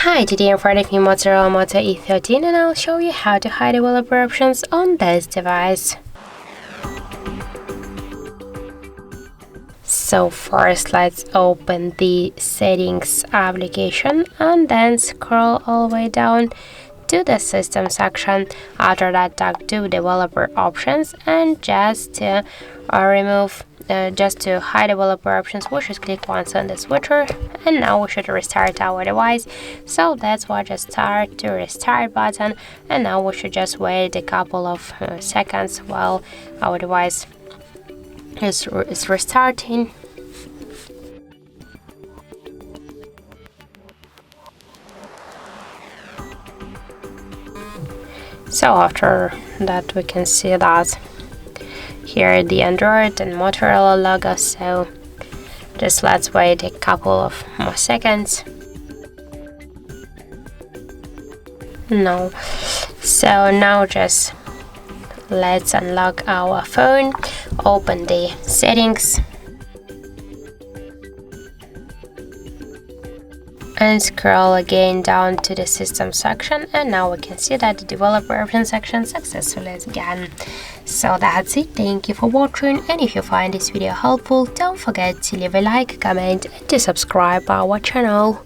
Hi, today I'm reviewing MOTOROLA Moto E13 and I'll show you how to hide developer options on this device. So first let's open the settings application and then scroll all the way down to the system section. After that, tap to developer options and just to hide developer options, we should click once on the switcher, and now we should restart our device. So that's why just start to restart button, and now we should just wait a couple of seconds while our device is restarting. So after that, we can see that here the Android and Motorola logo, so just let's wait a couple of more seconds. No. So now just let's unlock our phone, open the settings and scroll again down to the system section, and now we can see that the developer options section successfully is gone. So that's it. Thank you for watching, and if you find this video helpful, don't forget to leave a like, comment and to subscribe our channel.